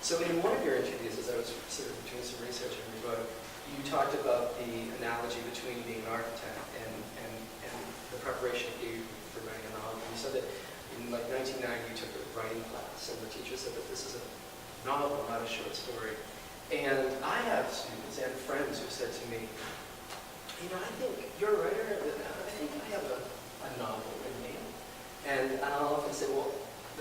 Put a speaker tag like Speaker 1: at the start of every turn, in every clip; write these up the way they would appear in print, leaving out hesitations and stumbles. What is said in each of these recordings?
Speaker 1: So in one of your interviews, as I was sort of doing some research on your book, you talked about the analogy between being an architect and the preparation you gave for writing a novel. You said that in like 1990 you took a writing class, and the teacher said that this is a novel, not a short story. And I have students and friends who said to me, you know, I think you're a writer, I think I have a novel in me. And I'll often say, well,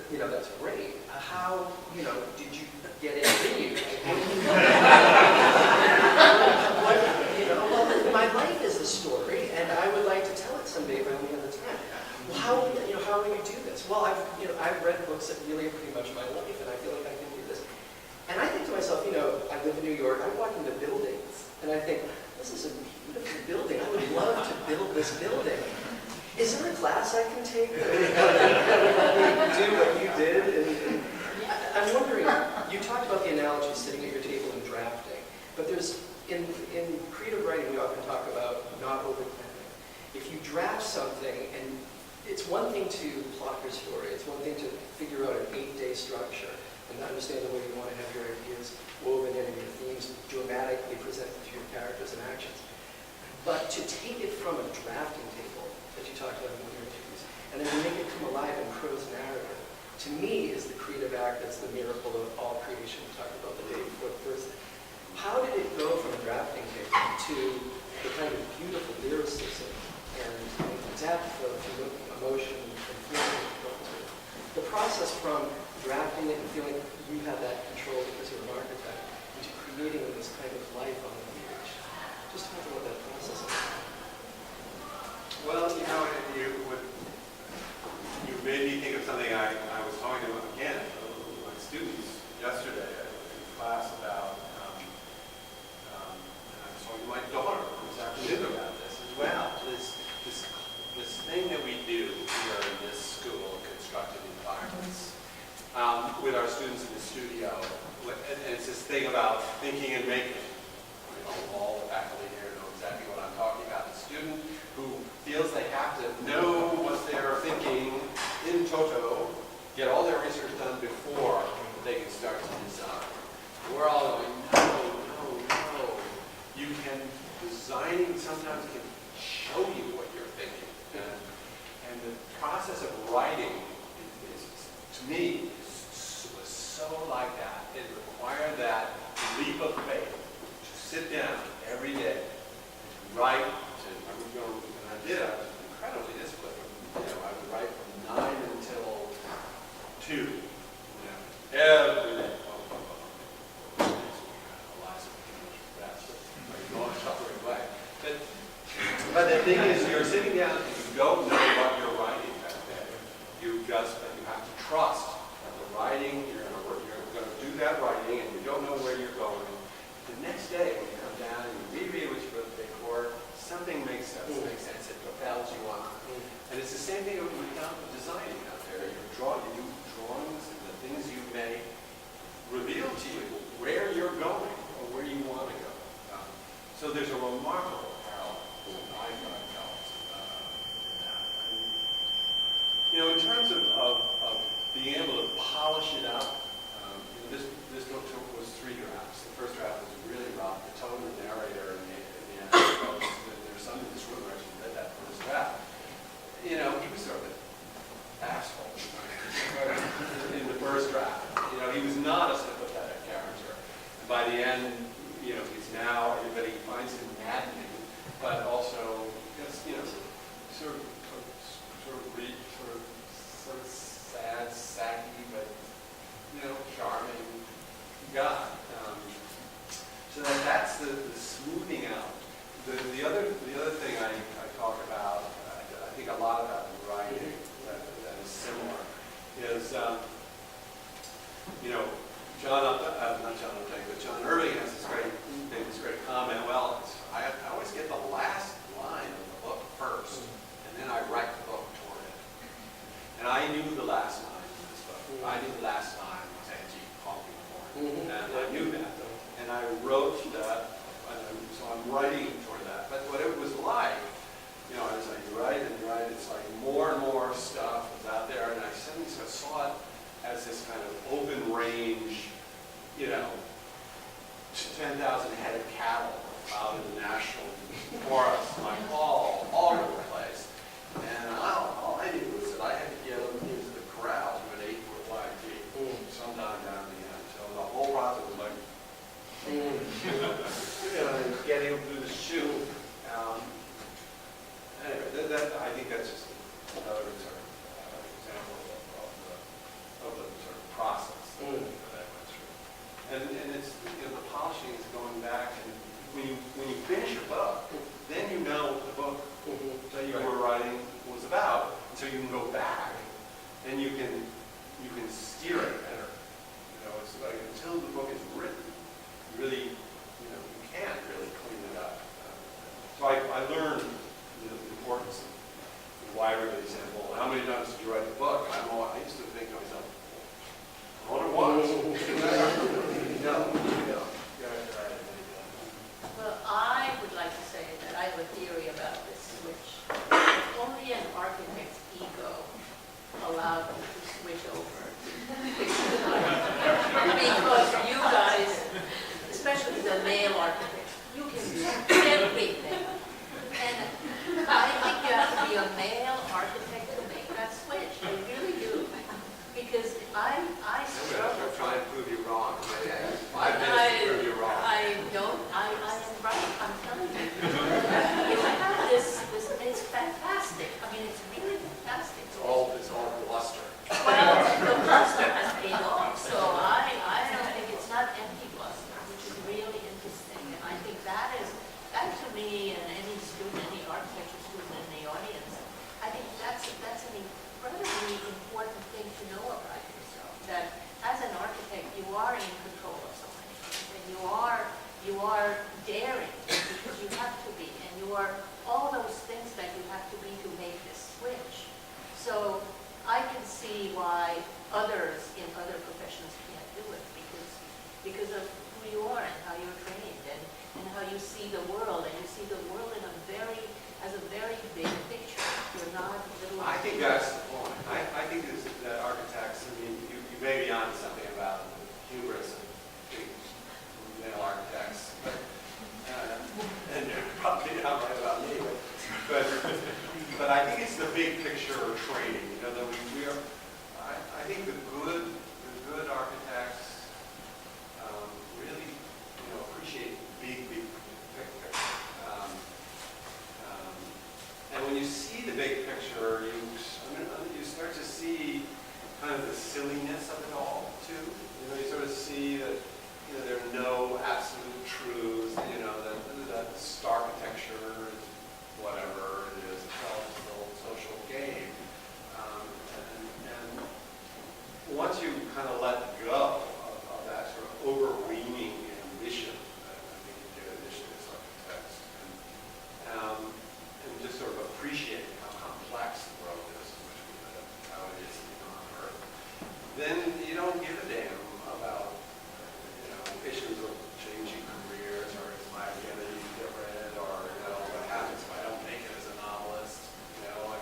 Speaker 1: you know, that's great. How, you know, did you get it in you? You know, well, my life is a story, and I would like to tell it someday if I only have the time. Well, how will you do this? Well, I've read books that really are pretty much my life, and I feel like I can do this. And I think to myself, you know, I live in New York, I walk into buildings, and I think, this is a beautiful building. I would love to build this building. Is there a class I can take that would do what you did? And I'm wondering, you talked about the analogy of sitting at your table and drafting, but there's, in creative writing, we often talk about not overplanning. If you draft something, and it's one thing to plot your story, it's one thing to figure out an 8-day structure, and understand the way you want to have your ideas woven in and your themes dramatically presented to your characters and actions. But to take it from a drafting table, that you talked about in one of your interviews, and then to make it come alive in prose narrative, to me is the creative act that's the miracle of all creation. We talked about the day before the first. How did it go from a drafting table to the kind of beautiful lyricism and depth of emotion and feeling? The process from drafting it and feeling you have that control because you're an architect, into creating this kind of life on the page. Just talk about that process.
Speaker 2: Well, you know, you made me think of something I was talking to again my students yesterday in class about, and I was talking to my daughter this afternoon about this as well. This thing that we do here in this school of constructed environments with our students in the studio, and it's this thing about thinking and making. You know, all the faculty here know exactly what I'm talking about. The student who feels they have to know what they're thinking in toto, get all their research done before they can start to design. We're all going, no. You can, designing sometimes can show you what you're thinking. And the process of writing is to me, was so like that. It required that leap of faith to sit down every day and to write. And I did. I was incredibly disciplined. You know, I would write from 9 until 2. You know, every day. But the thing is, you're sitting down and you don't know what you're writing that day. You have to trust that the writing, you're going to do that writing, and you don't know where you're going. The next day, when you come down and you reread what you wrote the day before, something makes sense. It propels you on. And it's the same thing with designing out there. You do drawings, and the things you make reveal to you where you're going or where you want to go. So there's a remarkable parallel I felt in that. You know, in terms of being able to polish it up, this book was 3 drafts. The first draft was really rough. The tone of the narrator in the end. There's some in this room who actually read that first draft. You know, he was sort of an asshole in the first draft. You know, he was not a sympathetic character. And by the end, you know, he's now, everybody finds him maddening, but also, you know, sort of sad, sacky, but, you know, charming guy. So that's the smoothing out. The other thing I talk about, I think a lot about in writing that is similar, is, you know, John Irving has this great comment. Well, I always get the last line of the book first, and then I write the book toward it. And I knew the last line of this book. I knew the last line was Angie calling me born, and I knew that. And I wrote that, so I'm writing toward that. But what it was like, you know, as I write and write, it's like more and more stuff was out there, and I suddenly saw it as this kind of open range, you when you finish a book, then you know what the book that you were writing was about. And so you can go back and you can steer it better. You know, it's like until the book is written, you really, you can't really clean it up. So I learned the importance of why everybody said, well, how many times did you write the book? I used to think to myself, only once. No.
Speaker 3: Well, I would like to say that I have a theory about this switch. If only an architect's ego allowed me to switch over. Because you guys, especially the male architects, you can do everything. And I think you have to be a male architect to make that switch. I really do. Because I struggle.
Speaker 2: I'm trying to prove you wrong. 5 minutes to prove you wrong.
Speaker 3: I am right, I'm telling you. You have this, it's fantastic. I mean, it's really fantastic.
Speaker 2: It's all bluster.
Speaker 3: Well, the bluster has paid off, so I don't think it's not empty bluster, which is really interesting. And I think that to me, and any student, any architecture student in the audience, I think that's an incredibly important thing to know about yourself. That as an architect, you are in control of so many things, and you are daring because you have to be, and you are all those things that you have to be to make this switch. So I can see why others in other professions can't do it because of who you are and how you're trained and how you see the world, and you see the world as a very big picture. You're not little.
Speaker 2: I think that's the point. I think that architects, I mean, you may be onto something about hubris of big male architects, and you're probably not right about me, but I think it's the big picture training. You know, that we are. I think the good architects really, appreciate big picture. And when you see the big picture, you start to see kind of the silliness of it all too. You sort of see that there are no absolute truths. That architecture is whatever it is. It's all just a little social game. And once you kind of let go of that sort of overweening ambition that I think you get as architects, and just sort of appreciate how complex the world is in which we live, how it is on Earth, then you don't give a damn about issues of changing careers, or is my identity different, or what happens if I don't make it as a novelist. Like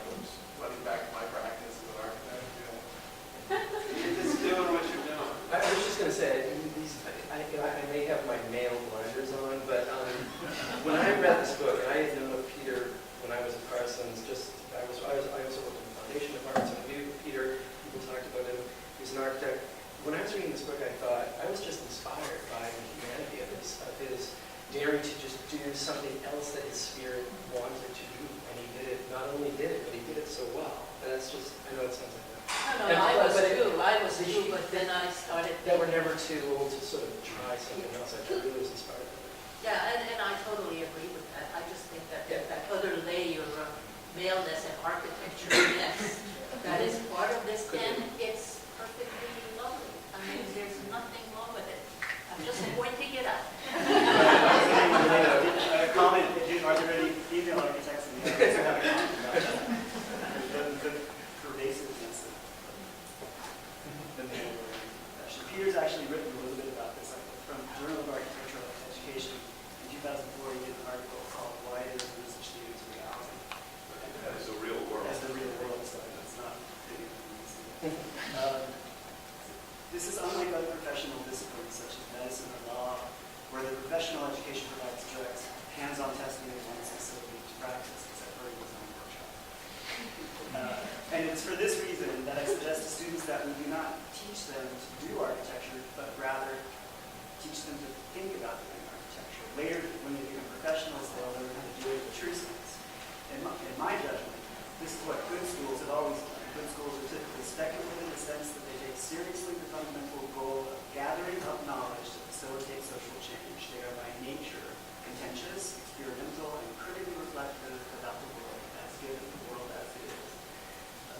Speaker 2: running back to my practice as an architect. You're just doing what you're doing.
Speaker 1: I was just going to say, I may have my male blinders on, but when I read this book, and I had known of Peter when I was at Parsons, I also worked in the foundation department, so I knew Peter, people talked about him, he was an architect. When I was reading this book, I thought, I was just inspired by the humanity of his daring to just do something else that his spirit wanted to do, and he did it, not only did it, but he did it so well. And that's just, I know it sounds like that.
Speaker 3: No, I was too, but then I started.
Speaker 1: That we're never too old to sort of try something else. I really was inspired by that.
Speaker 3: Yeah, and I totally agree with that. I just think that that other layer of maleness and architecture, yes, that is part of this, and it's perfectly lovely. I mean, there's nothing wrong with it. I'm just pointing it out.
Speaker 4: Comment, are there any female architects in the audience who have a comment about that? The pervasiveness of the male profession. Peter's actually written a little bit about this. From Journal of Architectural Education in 2004, he did an article called "Why Is Research Students Reality?"
Speaker 2: That is the real world.
Speaker 4: That's the real world, so it's not big. This is unlike other professional disciplines such as medicine or law, where the professional education provides direct hands-on testing of one's facility to practice, except for a design workshop. And it's for this reason that I suggest to students that we do not teach them to do architecture, but rather teach them to think about doing architecture. Later, when they become professionals, they'll learn how to do it in the true sense. In my judgment, this is what good schools have always done. Good schools are typically speculative in the sense that they take seriously the fundamental goal of gathering up knowledge to facilitate social change. They are by nature an contentious, experimental, and critically reflective about the world as given, the world as it is.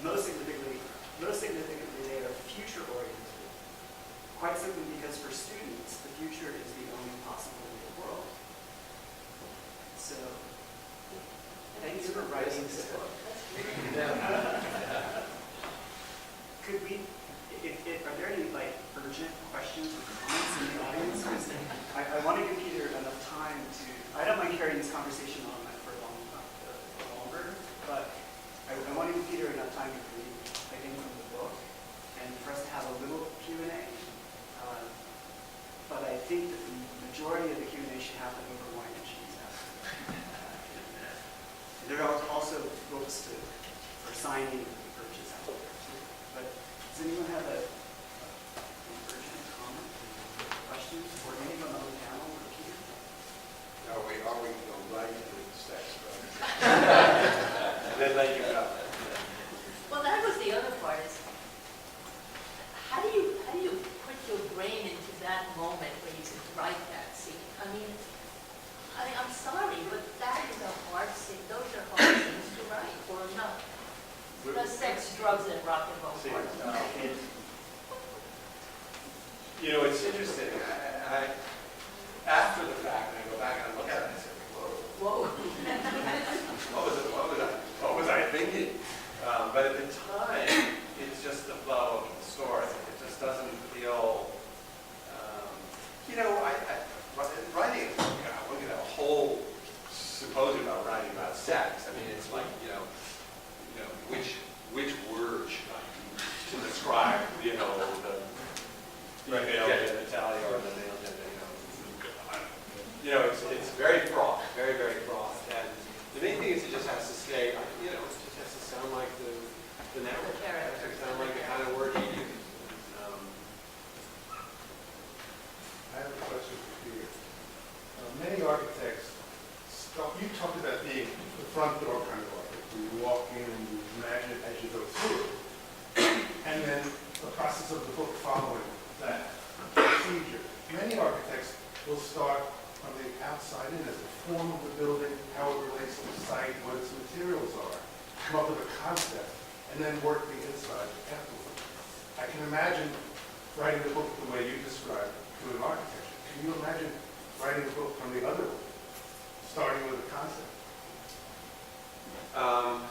Speaker 4: Most significantly, they are future-oriented, quite simply because for students, the future is the only possible real world. So, thanks for writing this book. Could we, are there any urgent questions or comments in the audience? Because I want to give Peter enough time to, I don't mind carrying this conversation on for longer, but I want to give Peter enough time to read again from the book and for us to have a little Q&A. But I think that the majority of the Q&A should happen over wine and cheese after. There are also books for signing and purchase out there too. But does anyone have an urgent comment, questions, or anyone on the panel or Peter?
Speaker 5: Are we going right into the sex, and then let you go?
Speaker 3: Well, that was the other part is, how do you put your brain into that moment where you could write that scene? I mean, I'm sorry, but that is a hard scene. Those are hard scenes to write, or not. The sex, drugs, and rock and roll part.
Speaker 2: You know, it's interesting. I after the fact, I go back and I look at it and I say, whoa. What was I thinking? But at the time, it's just the flow of the story. It just doesn't feel, writing, look at a whole symposium about writing about sex. I mean, it's like, which word should I use to describe, the male genitalia or the male genitalia? It's very broad, very, very broad. And the main thing is it just has to stay, it just has to sound like the narrative. It has to sound like the kind of word you use.
Speaker 5: I have a question for Peter. Many architects, you talked about being the front door kind of architect. You walk in and you imagine it as you go through it. And then the process of the book following that procedure. Many architects will start from the outside in as the form of the building, how it relates to the site, what its materials are, come up with a concept, and then work the inside afterwards. I can imagine writing the book the way you described to an architecture. Can you imagine writing a book from the other way, starting with a concept?
Speaker 3: I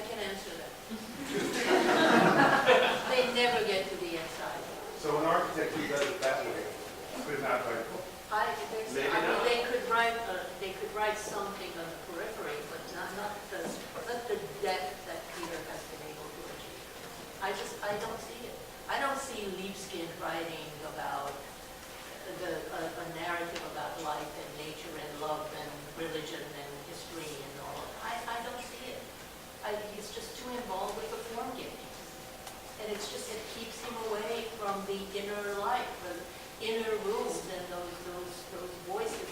Speaker 3: can answer that. They never get to the inside.
Speaker 5: So an architect who does it that way could not write a book.
Speaker 3: They could write something on the periphery, but not the depth that Peter has been able to achieve. I don't see it. I don't see Libeskind writing about a narrative about life and nature and love and religion and history and all. I don't see it. He's just too involved with the form giving. And it keeps him away from the inner life, the inner rooms and those voices